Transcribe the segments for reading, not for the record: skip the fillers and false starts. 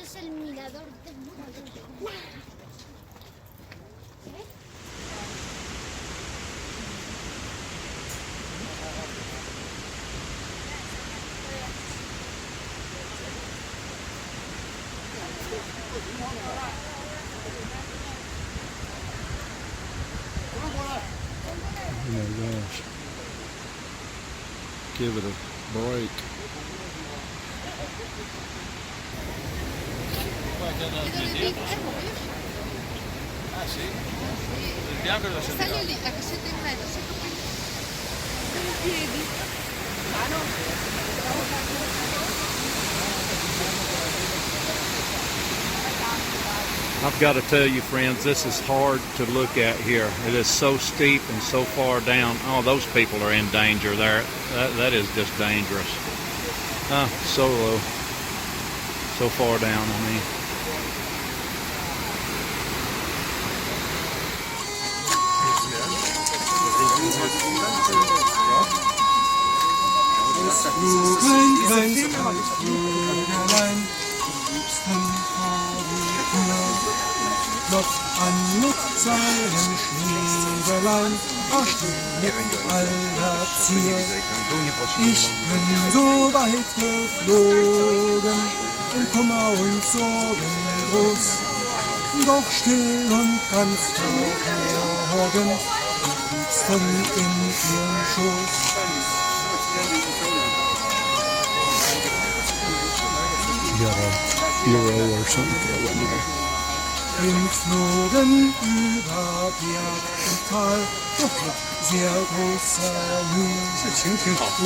es el mirador de... Oh my gosh. Give it a break. Ah sì? Il bianco della Sta lì, la cassetta in mezzo, sei in piedi. I've got to tell you, friends, this is hard to look at here. It is so steep and so far down. Oh, those people are in danger there. That is just dangerous. So low. So far down, I mean. Klopft an mit seinem Schneebelein, mit aller Zier. Ich bin so weit geflogen, in Kummer und Sorgen groß, doch still und ganz verborgen, liebsten in ihrem Schoß. You got a hero or something going there. Wir flogen über Berg und Tal, doch mit sehr großer Mühe.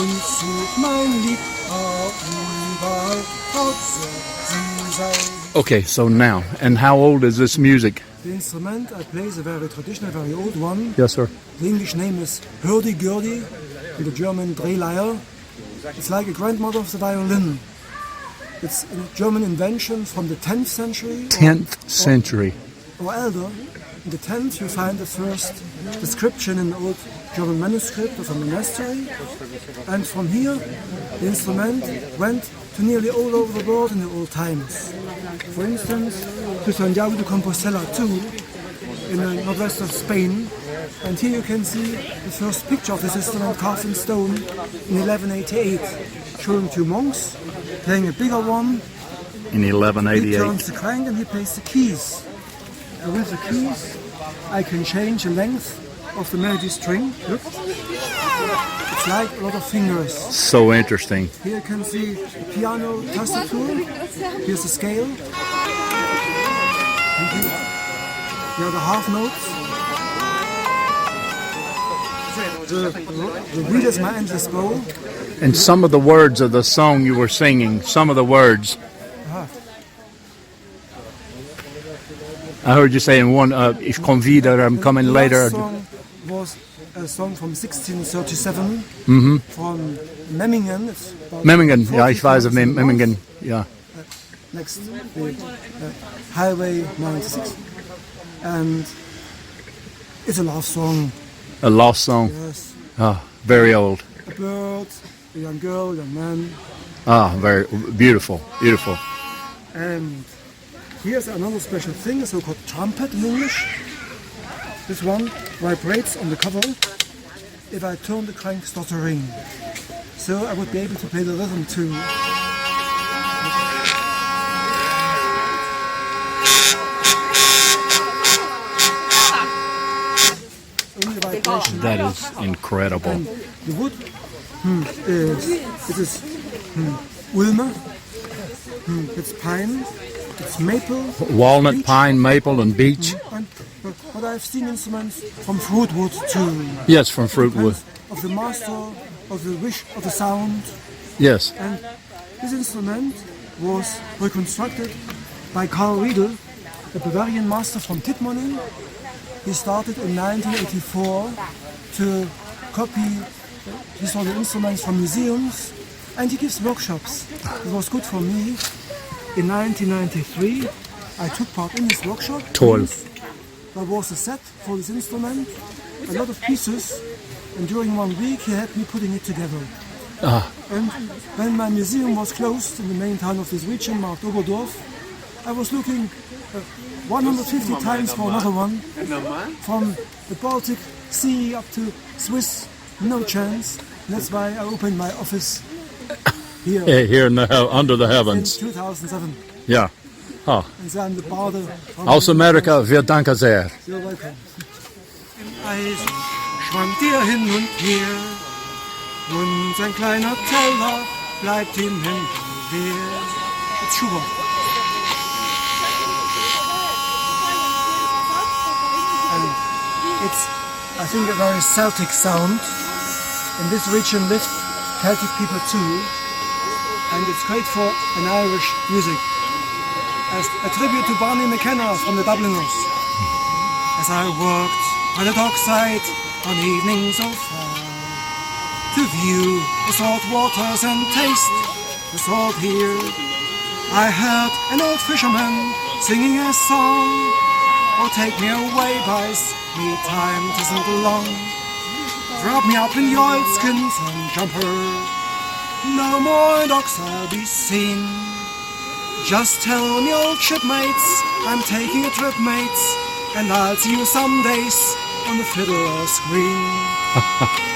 Und sucht mein Liebhaber überall, Hauptsache sie sei. Okay, so now, and how old is this music? The instrument I play is a very traditional, very old one. Yes, sir. The English name is hurdy-gurdy, and the German Drehleier. It's like a grandmother of the violin. It's a German invention from the 10th century. 10th century. Or elder. In the 10th you find the first description in the old German manuscript of a monastery. And from here the instrument went to nearly all over the world in the old times. For instance, to Santiago de Compostela too, in the northwest of Spain. And here you can see the first picture of this instrument carved in stone in 1188, showing two monks playing a bigger one. In He 1188. turns the crank and he plays the keys. And with the keys, I can change the length of the melody string. Look. It's like a lot of fingers. So interesting. Here you can see the piano tastature. Here's the scale. And here are the half notes. The reed is my endless bow. And some of the words of the song you were singing, some of the words. I heard you say in one, Ich komm wieder, I'm coming The later. last song was a song from 1637 from Memmingen. It's about Memmingen, ja, 40 ich weiß, kilometers Memmingen, ja. next the Highway 96. And it's a love song. A lost song. Yes. Ah, very old. A bird, a young girl, a young man. Ah, very beautiful, beautiful. And here's another special thing, a so-called trumpet in English. This one vibrates on the cover if I turn the crank start to ring. So I would be able to play the rhythm too. Only vibration. That is incredible. And the wood is Ulmer, it's pine, it's maple, Walnut, beech, pine, maple, and beech. and, but I've seen instruments from fruit wood too. Yes, from fruit wood. Depends of the master, of the wish, of the sound. Yes. And this instrument was reconstructed by Karl Riedel, a Bavarian master from Tittmonnen. He started in 1984 to copy these sort of instruments from museums, and he gives workshops. It was good for me. In 1993, I took part in his workshop. Toll. There was a set for this instrument, a lot of pieces, and during 1 week he had me putting it together. And when my museum was closed in the main town of this region, Markt Oberdorf, I was looking 150 times for another one. From the Baltic Sea up to Swiss, no chance. That's why I opened my office here Here in under the in heavens. 2007. Ja. Ah. And then the border from Aus Amerika, wir danken sehr. You're welcome. Eisen schwankt dir hin und her und sein kleiner Teller bleibt ihm hinterher. It's Schubert. And it's, I think, a very Celtic sound. In this region live Celtic people too, and it's great for an Irish music. As a tribute to Barney McKenna from the Dubliners. As I worked by the dockside on evenings of fall, to view the salt waters and taste the salt here, I heard an old fisherman singing a song. Oh, take me away, boys, me time isn't long. Wrap me up in your oilskins and jumper, no more docks I'll be seen. Just tell me, old shipmates, I'm taking a trip, mates, and I'll see you some days on the Fiddler's Green.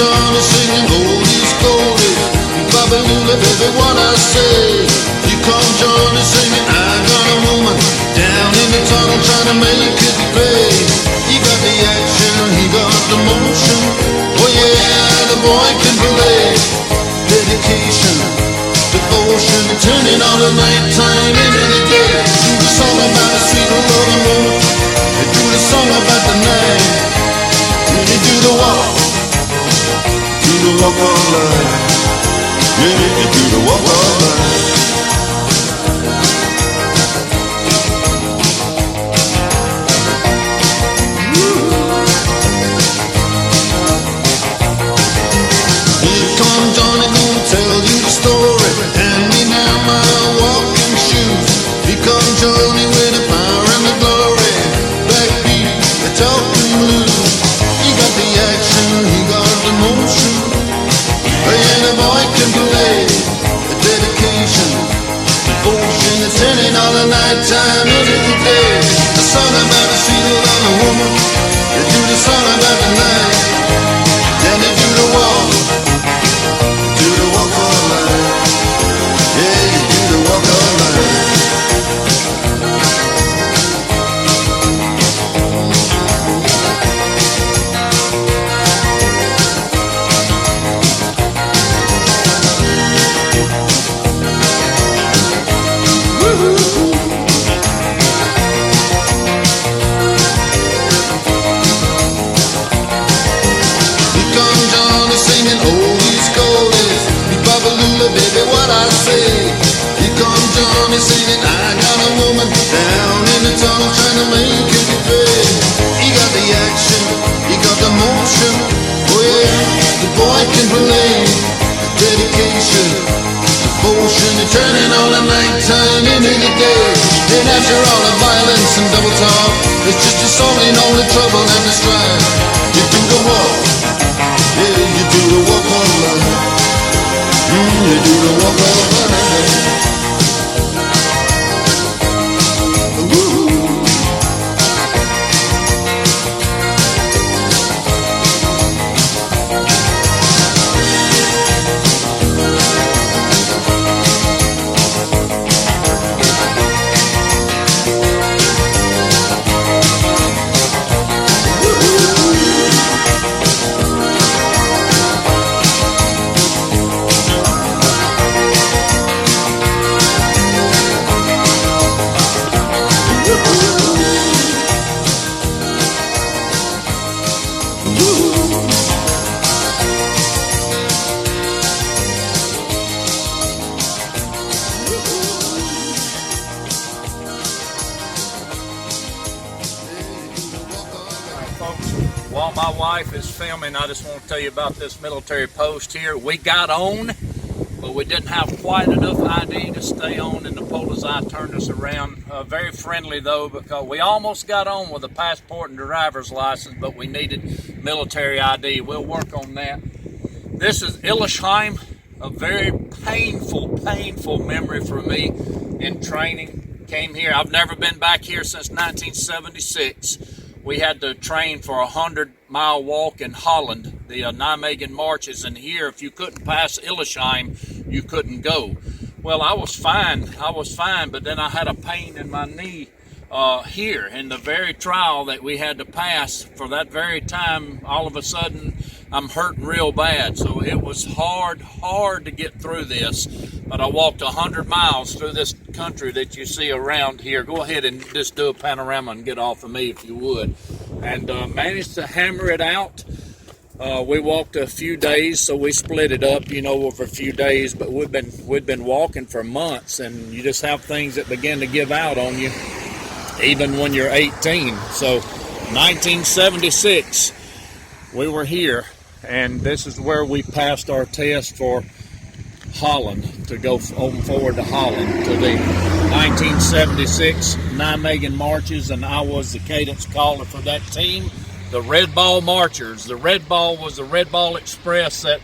Johnny singing oldies goldies. Babalula, baby, what I say. Here come Johnny singing, I got a woman down in the tunnel trying to make it pay. He got the action, he got the motion. Oh yeah, the boy can play. Dedication, devotion, turning on the nighttime into the day. Do the song about the sweet love and woman. Do the song about the night. You do the walk. Do the walk all night. Yeah, you do the walk all night. Here come Johnny, gonna tell you the story. Hand me now my walking shoes. Here come Johnny with the power and the glory. Backbeat, the talking blues. He got the action, he got the motion. And the boy can play. The dedication, devotion, the turning all the nighttime into the day. The song about the sweet love and woman. You do the song about the night. Then you do the walk. Do the walk all night. Yeah, you do the walk all night. Baby, what I say. Here comes Johnny singing, I got a woman down in the tunnel trying to make it pay. He got the action, he got the motion. Oh yeah, the boy can play. Dedication, devotion, and turning all the nighttime into the day. And after all the violence and double talk, it's just a song in all the trouble and the strife. You do the walk, yeah, you do the walk all night. You do the walk all night. While my wife is filming, I just want to tell you about this military post here. We got on, but we didn't have quite enough ID to stay on, and the Polizei turned us around. Very friendly though, because we almost got on with a passport and driver's license, but we needed military ID. We'll work on that. This is Illesheim, a very painful memory for me in training. Came here, I've never been back here since 1976. We had to train for a 100-mile walk in Holland, the Nijmegen marches, and here, if you couldn't pass Illesheim, you couldn't go. Well, I was fine, but then I had a pain in my knee here in the very trial that we had to pass. For that very time, all of a sudden, I'm hurting real bad. So it was hard to get through this. But I walked 100 miles through this country that you see around here. Go ahead and just do a panorama and get off of me if you would. And managed to hammer it out. We walked a few days, so we split it up, over a few days. But we'd been walking for months, and you just have things that begin to give out on you, even when you're 18. So 1976, we were here, and this is where we passed our test for Holland, to go on forward to Holland, to the 1976 Nijmegen marches, and I was the cadence caller for that team, the Red Ball Marchers. The Red Ball was the Red Ball Express that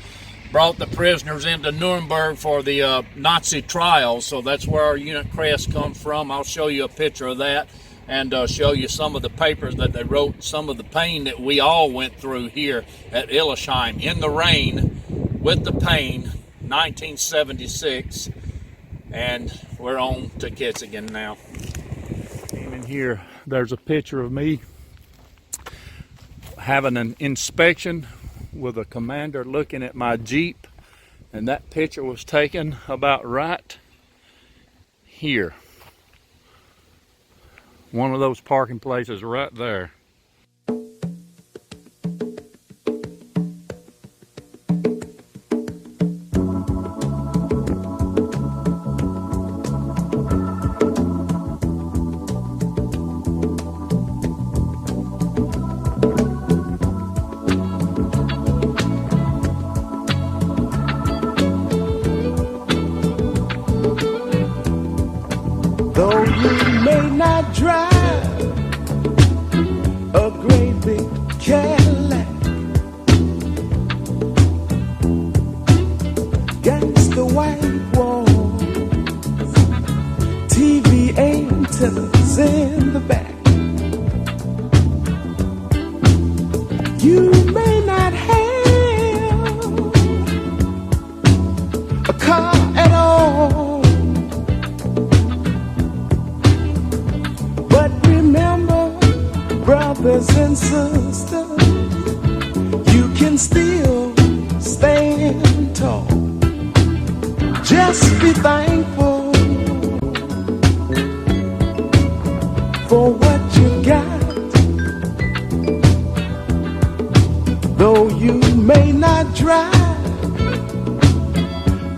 brought the prisoners into Nuremberg for the Nazi trials, so that's where our unit crest comes from. I'll show you a picture of that. and show you some of the papers that they wrote, some of the pain that we all went through here at Illesheim in the rain with the pain, 1976. And we're on to Kitzingen now. In here, there's a picture of me having an inspection with a commander looking at my Jeep, and that picture was taken about right here. One of those parking places right there. Though you may not drive a great big Cadillac, against the white walls, TV antennas in the back. You may not have a car at all, but remember, brothers and sisters, you can still stand tall. Just be thankful for what you got. Though you may not drive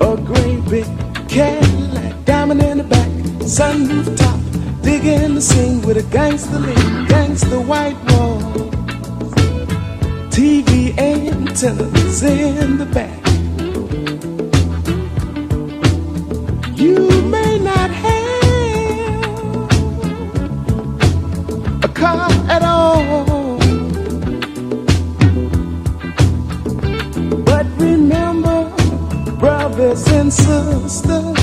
a great big Cadillac, diamond in the back, sunroof top, digging the scene with a gangster lean, gangster white wall, TV antennas in the back. You may not have a car at all, but remember, brothers and sisters,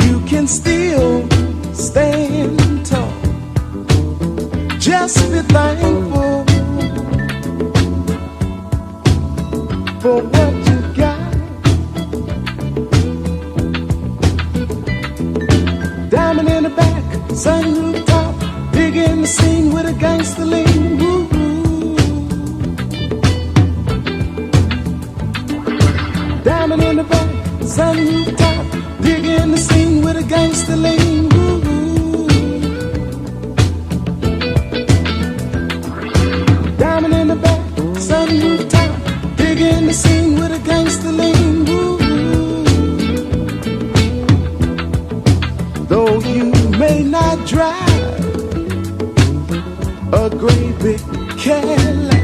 you can still stand tall. Just be thankful for what you got. Diamond in the back, sunroof top, digging the scene with a gangster lean. Woo-hoo. Diamond in the back, sunroof top, digging the scene with a gangster lean. Woo-hoo. Diamond in the back, sunroof top, digging the scene with a gangster lean. Woo-hoo. Though you may not drive a great big Cadillac,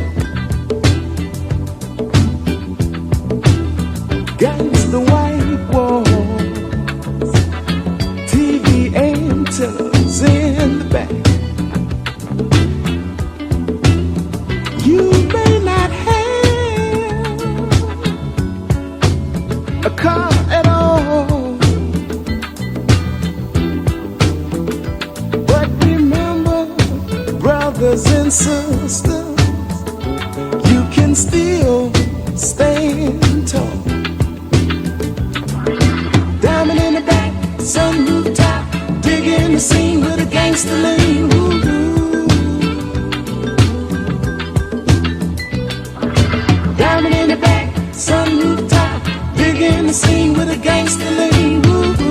against the white walls, TV antennas in the back. You may not have a car at all, but remember, brothers and sisters, you can still stand tall. Diamond in the back, sunroof top, digging the scene with a gangster lean. Woo-hoo. Diamond in the back, sunroof top, digging the scene with a gangster lean. Woo-hoo.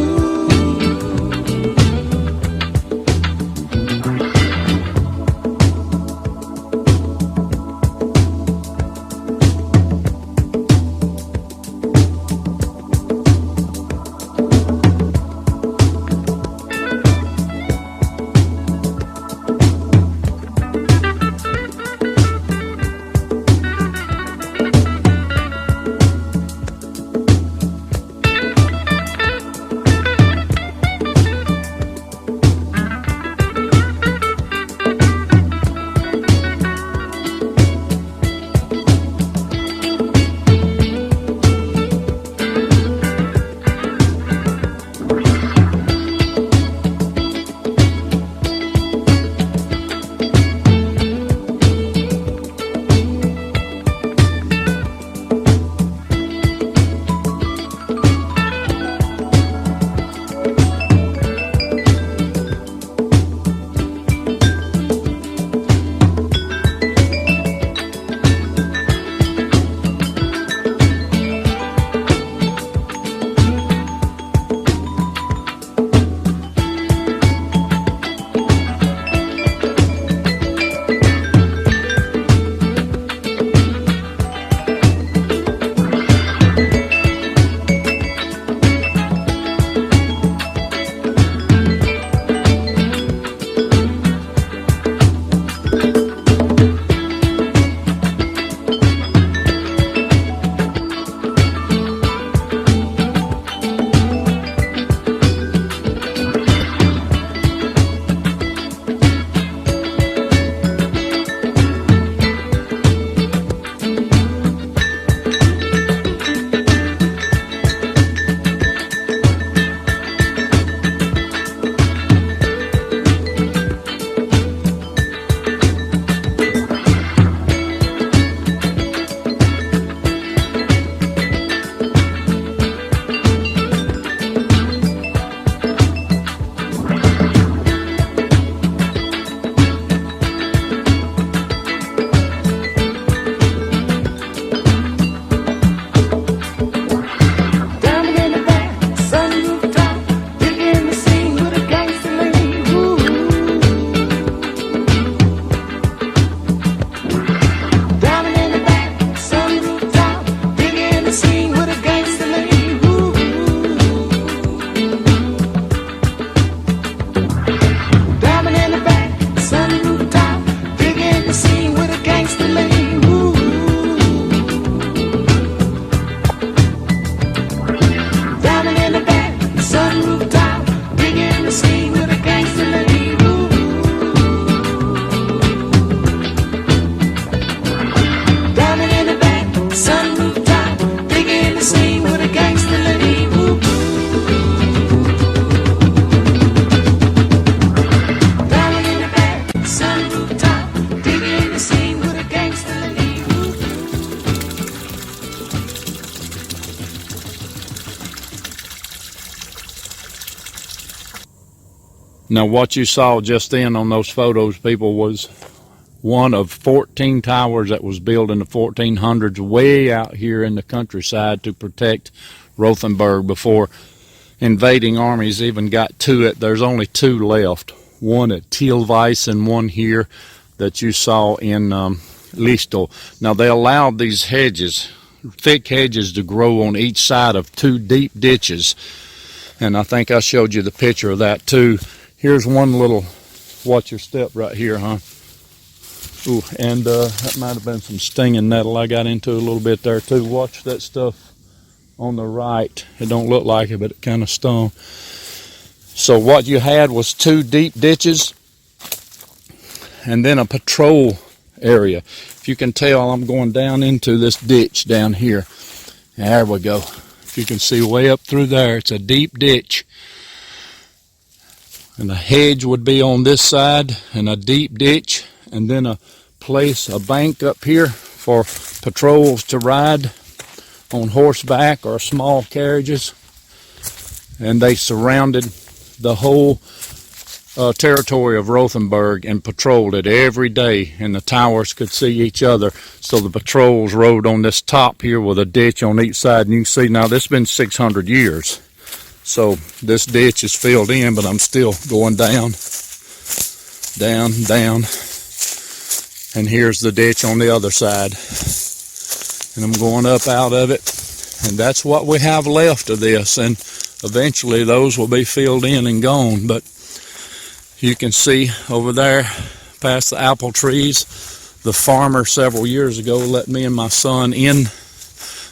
Now, what you saw just then on those photos, people, was one of 14 towers that was built in the 1400s way out here in the countryside to protect Rothenburg before invading armies even got to it. There's only two left, one at Thielweiss and one here that you saw in Liestal. Now, they allowed these hedges, thick hedges, to grow on each side of two deep ditches, and I think I showed you the picture of that too. Here's one little, watch your step right here, huh? Ooh, and that might have been some stinging nettle I got into a little bit there too. Watch that stuff on the right. It don't look like it, but it kind of stung. So what you had was two deep ditches and then a patrol area. If you can tell, I'm going down into this ditch down here. There we go. If you can see way up through there, it's a deep ditch. And a hedge would be on this side and a deep ditch, and then a bank up here for patrols to ride on horseback or small carriages. And they surrounded the whole territory of Rothenburg and patrolled it every day, and the towers could see each other. So the patrols rode on this top here with a ditch on each side, and you can see now this has been 600 years. So this ditch is filled in, but I'm still going down, down, down. And here's the ditch on the other side. And I'm going up out of it. And that's what we have left of this. And eventually those will be filled in and gone. But you can see over there past the apple trees, the farmer several years ago let me and my son in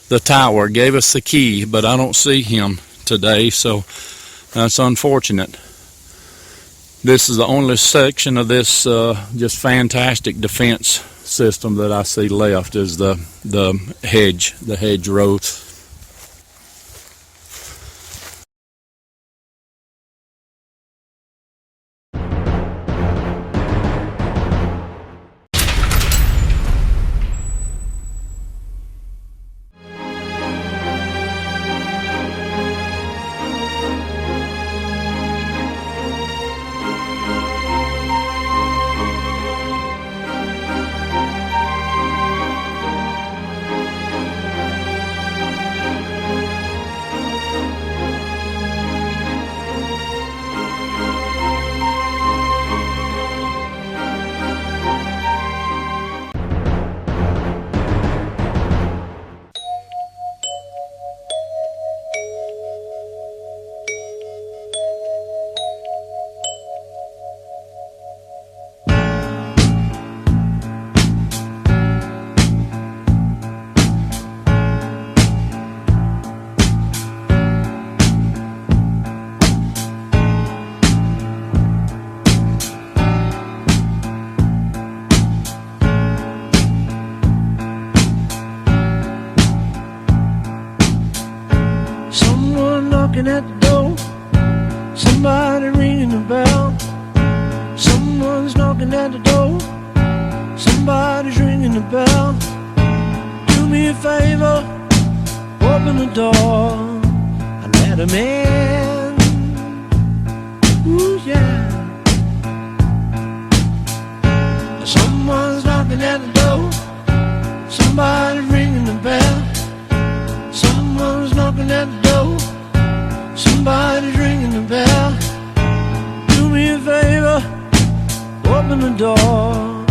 the tower, gave us the key, but I don't see him today, so that's unfortunate. This is the only section of this just fantastic defense system that I see left, is the hedge row. Knocking at the door, somebody ringing the bell. Someone's knocking at the door, somebody's ringing the bell. Do me a favor, open the door and let him in. Ooh yeah. Someone's knocking at the door, somebody's ringing the bell. Someone's knocking at the door, somebody's ringing the bell. Do me a favor, open the door,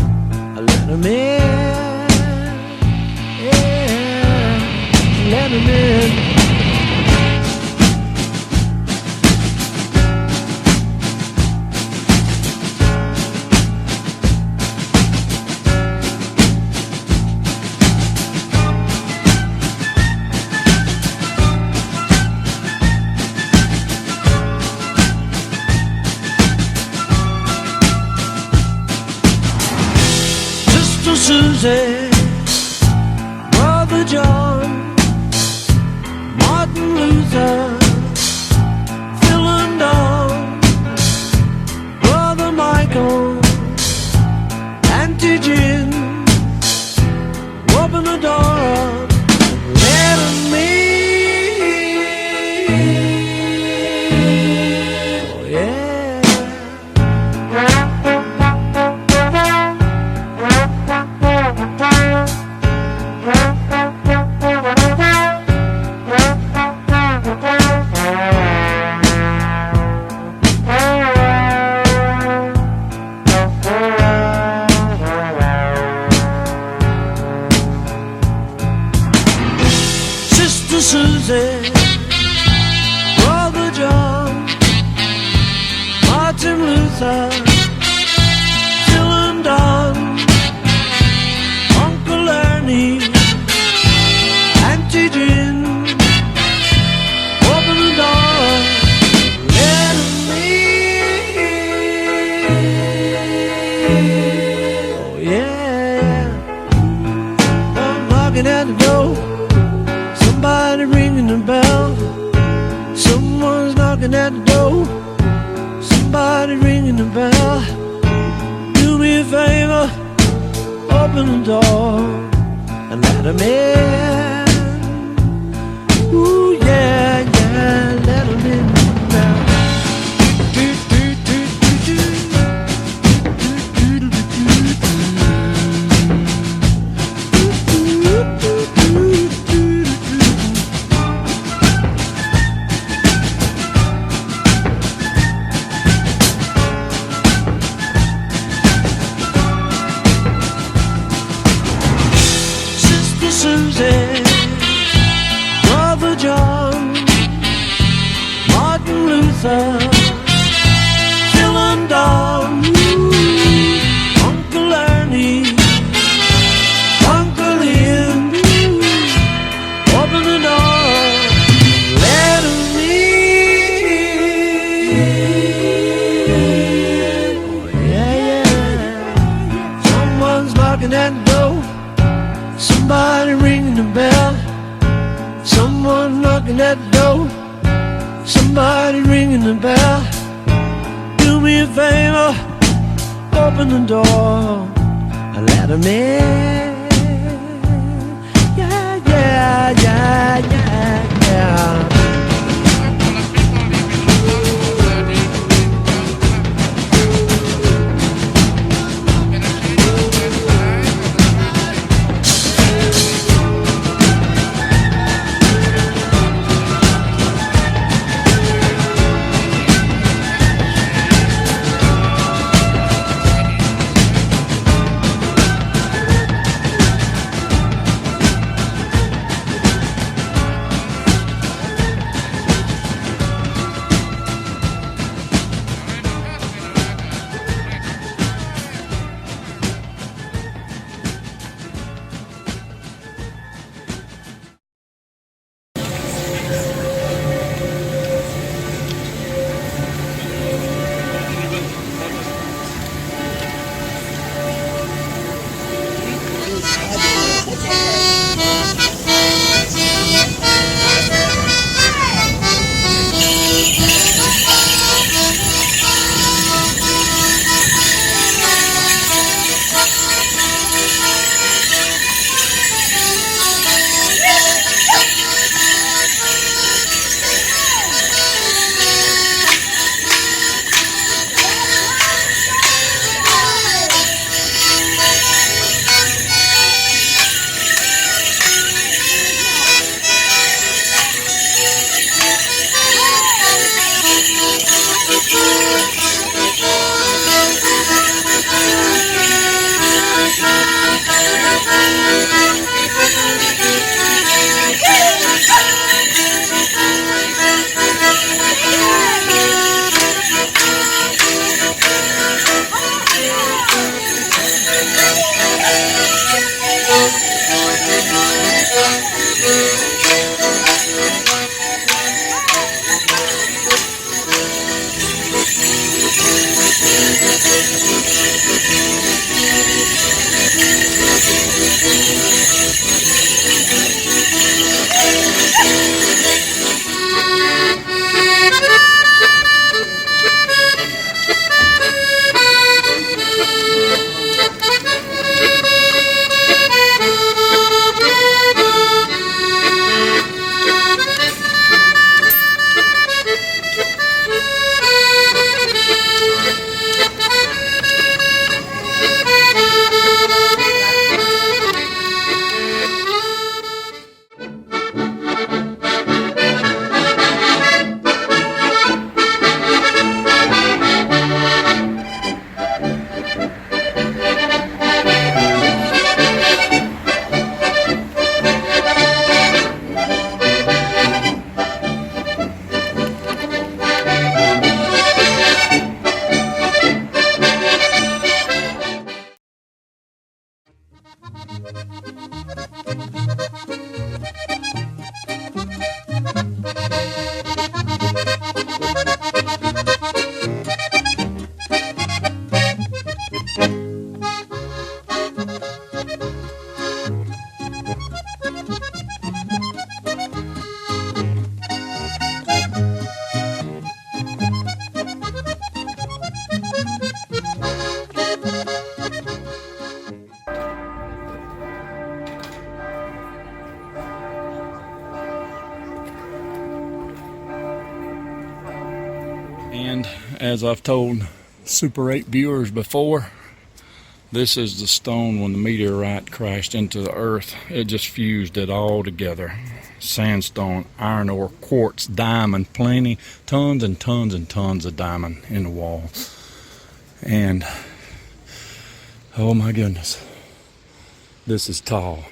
let him in. Yeah, let him in. Susie, Brother John, Martin Luther, Phil and Don, Brother Michael, Auntie Jim, open the door up, let 'em in. Oh yeah. Susie, Brother John, Martin Luther, Phil and Don, Uncle Ernie, Auntie Jim. Open the door, let 'em in. Oh yeah, I'm knocking at the door. Somebody ringing the bell. Someone's knocking at the door. Somebody ringing the bell. Do me a favor, open the door and let 'em in. Ooh yeah, yeah, let 'em in now. Sister Susie, Brother John, Martin Luther, Phil and Don, Uncle Ernie, Uncle Ian. Open the door, let 'em in. Oh yeah, yeah. Someone's knocking at the door. Somebody ringing the bell. Someone knocking at the door. Somebody ringing the bell. Do me a favor, open the door and let 'em in. Yeah, yeah, yeah, yeah, yeah. And as I've told Super 8 viewers before, this is the stone when the meteorite crashed into the earth. It just fused it all together. Sandstone, iron ore, quartz, diamond, plenty, tons and tons and tons of diamond in the wall. And oh my goodness, this is tall.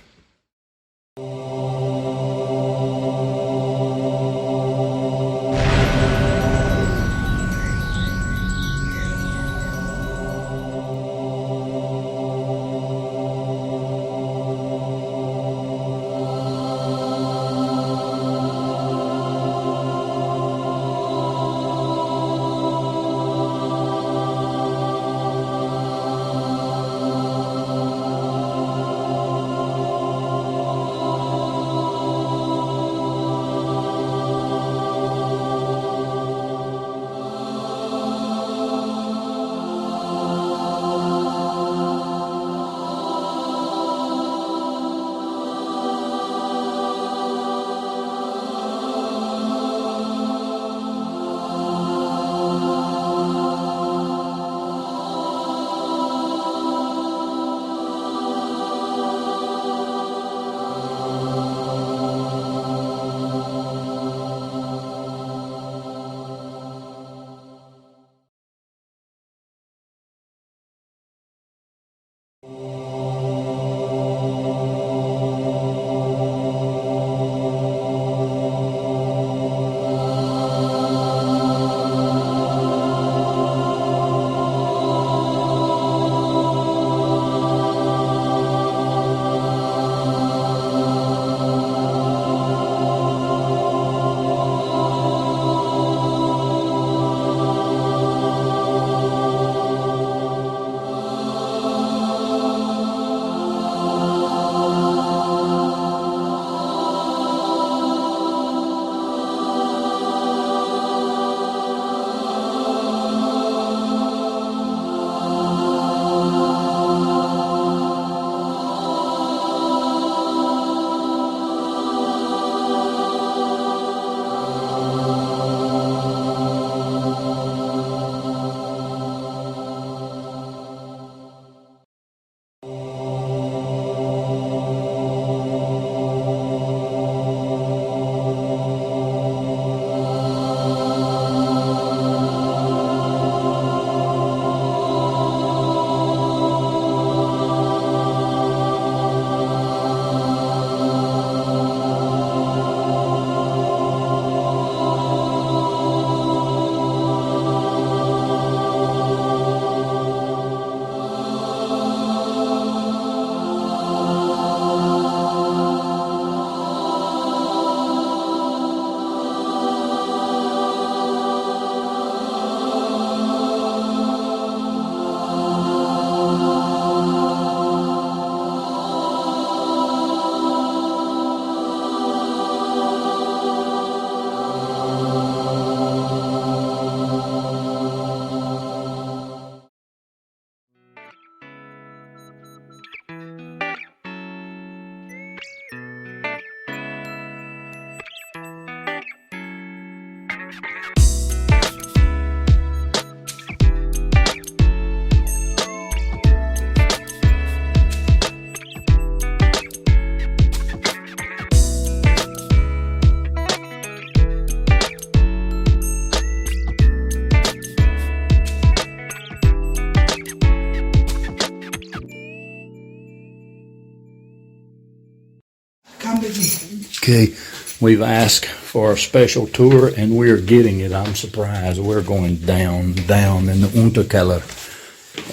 Okay, we've asked for a special tour and we're getting it. I'm surprised. We're going down in the Unterkeller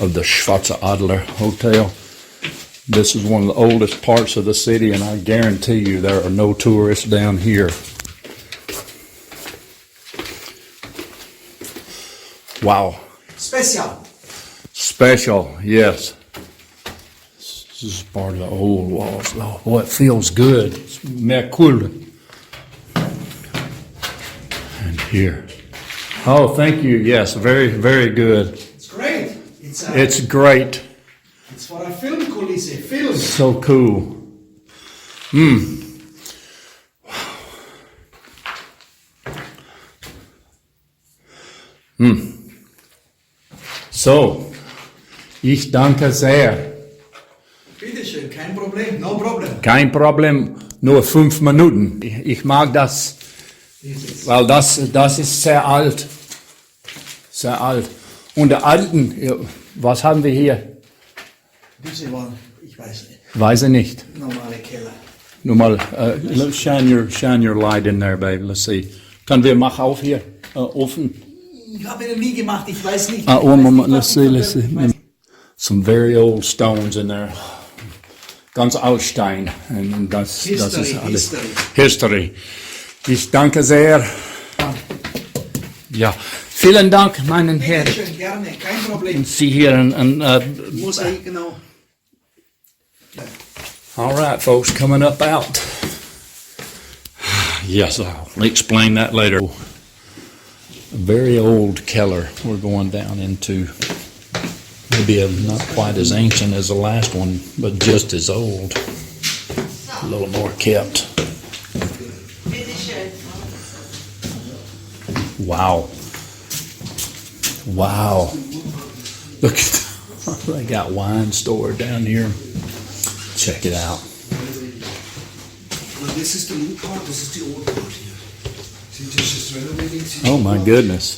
of the Schwarze Adler Hotel. This is one of the oldest parts of the city, and I guarantee you there are no tourists down here. Wow. Special. Special, yes. This is part of the old walls. Oh, boy, it feels good. It's mehr cool. And here. Oh, thank you. Yes, very, very good. It's great. It's great. It's for a film kulisse. Film. So cool. So, ich danke sehr. Bitteschön, kein Problem. No problem. Kein Problem, nur 5 Minuten. Ich mag das, weil das ist sehr alt. Sehr alt. Und der alten, was haben wir hier? Diese waren, ich weiß nicht, Weiß ich nicht. normale Keller. Nur mal, shine your light in there, babe. Let's see. Können wir mach auf hier? Offen? Ich habe ihn nie gemacht, ich weiß nicht. One moment, let's see. Some very old stones in there. Ganz Altstein. Und das ist alles. History. Ich danke sehr. Ja, vielen Dank, meinen Herr. Bitteschön, gerne, kein Problem. Sie hier Muss ich genau. all right, folks, coming up out. Yes, I'll explain that later. A very old Keller we're going down into. Maybe not quite as ancient as the last one, but just as old. A little more kept. Bitteschön. Wow. Wow. Look at they got wine stored down here. Check it out. Well, this is the new part, this is the old part here. See, this is renovating. See, Oh my goodness.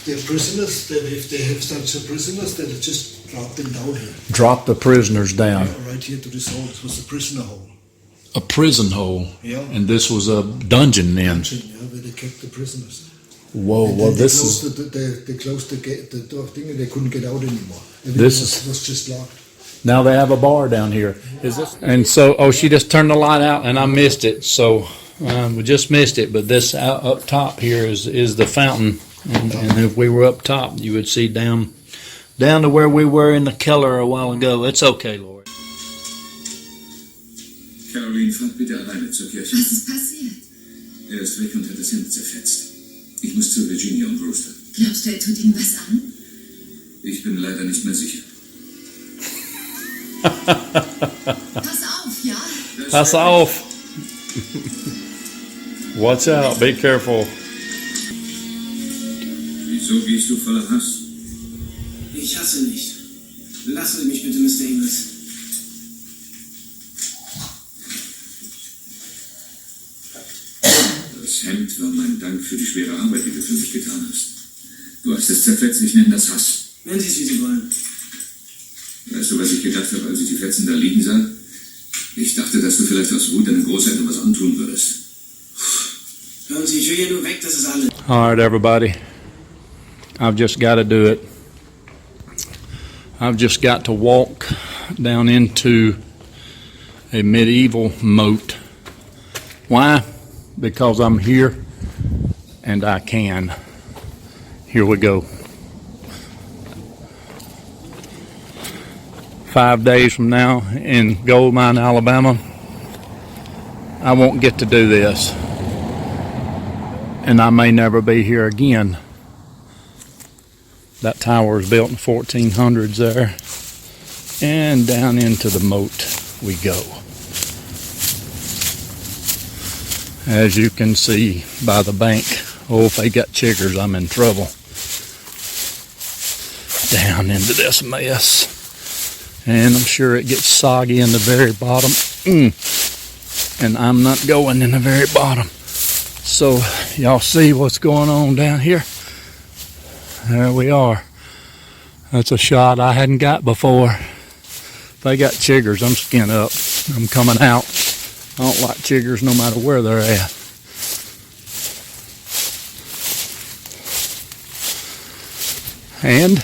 The prisoners, if they have such prisoners, they just drop them down here. Drop the prisoners down. Right here to this hole. It was a prisoner hole. A prison hole. Yeah. And this was a dungeon then. Yeah, where they kept the prisoners. Whoa, And well then this is they closed the gate, the door thing, and they couldn't get out anymore. This Everything was just locked. now they have a bar down here. Is this? And so, oh, she just turned the light out, and I missed it. So we just missed it. But this up top here is the fountain, and if we were up top, you would see down to where we were in the Keller a while ago. It's okay, Lord. Caroline, fahrt bitte alleine zur Kirche. Was ist passiert? Er ist weg und hat das Hemd zerfetzt. Ich muss zu Virginia und Brewster. Glaubst du, er tut ihm was an? Ich bin leider nicht mehr sicher. Pass auf, ja? Pass auf. Watch out. Be careful. Wieso gehst du voller Hass? Ich hasse nicht. Lassen Sie mich bitte, Mr. Ingles. Das Hemd war mein Dank für die schwere Arbeit, die du für mich getan hast. Du hast es zerfetzt, ich nenne das Hass. Nennen Sie es, wie Sie wollen. Weißt du, was ich gedacht habe, als ich die Fetzen da liegen sah? Ich dachte, dass du vielleicht aus Wut deinen Großeltern was antun würdest. Hören Sie, ich will hier nur weg, das ist alles. All right, everybody. I've just got to do it. I've just got to walk down into a medieval moat. Why? Because I'm here and I can. Here we go. 5 days from now in Gold Mine, Alabama, I won't get to do this. And I may never be here again. That tower was built in the 1400s there. And down into the moat we go. As you can see by the bank, oh, if they got chiggers, I'm in trouble. Down into this mess. And I'm sure it gets soggy in the very bottom. And I'm not going in the very bottom. So y'all see what's going on down here? There we are. That's a shot I hadn't got before. If they got chiggers, I'm skin up. I'm coming out. I don't like chiggers no matter where they're at. And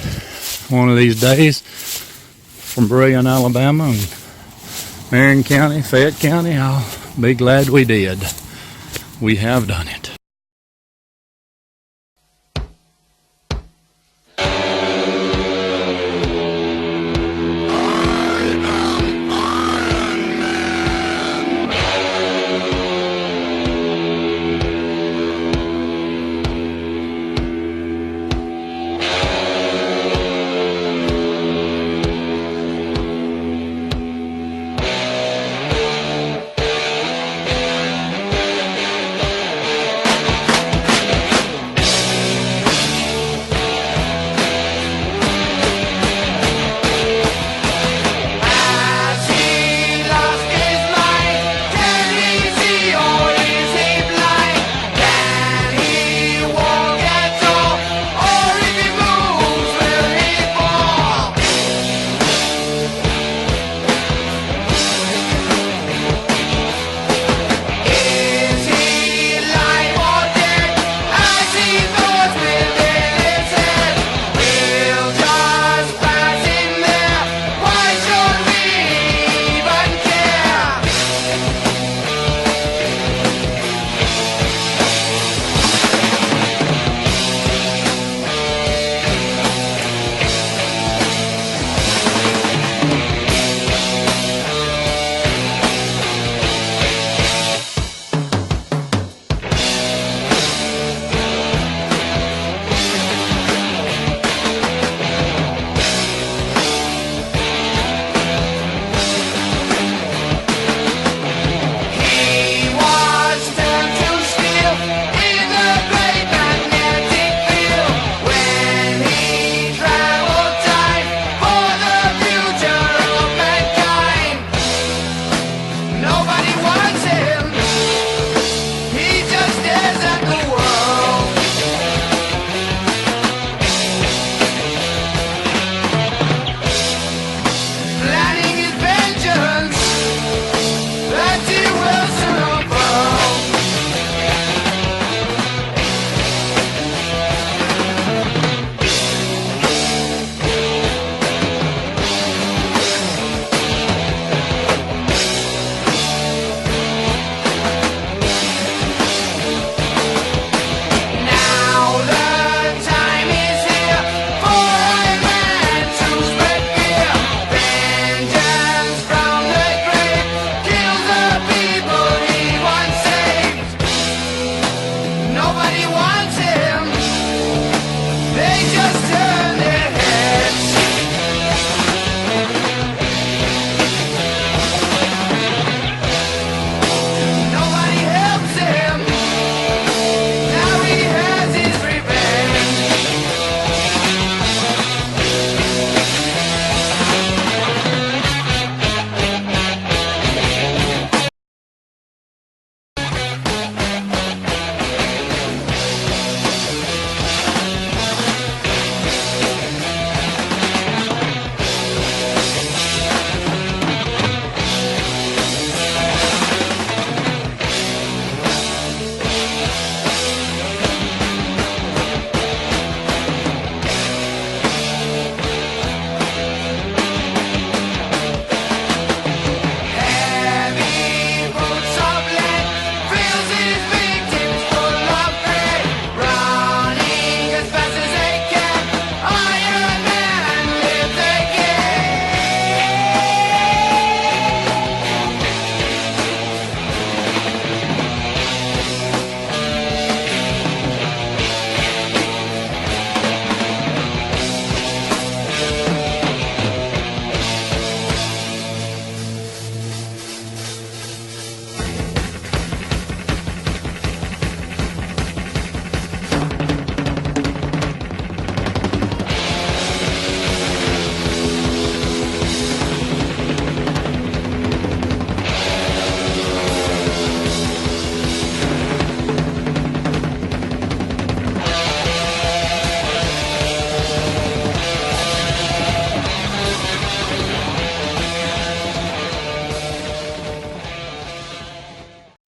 one of these days from Brillion, Alabama, and Marion County, Fayette County. I'll be glad we did. We have done it.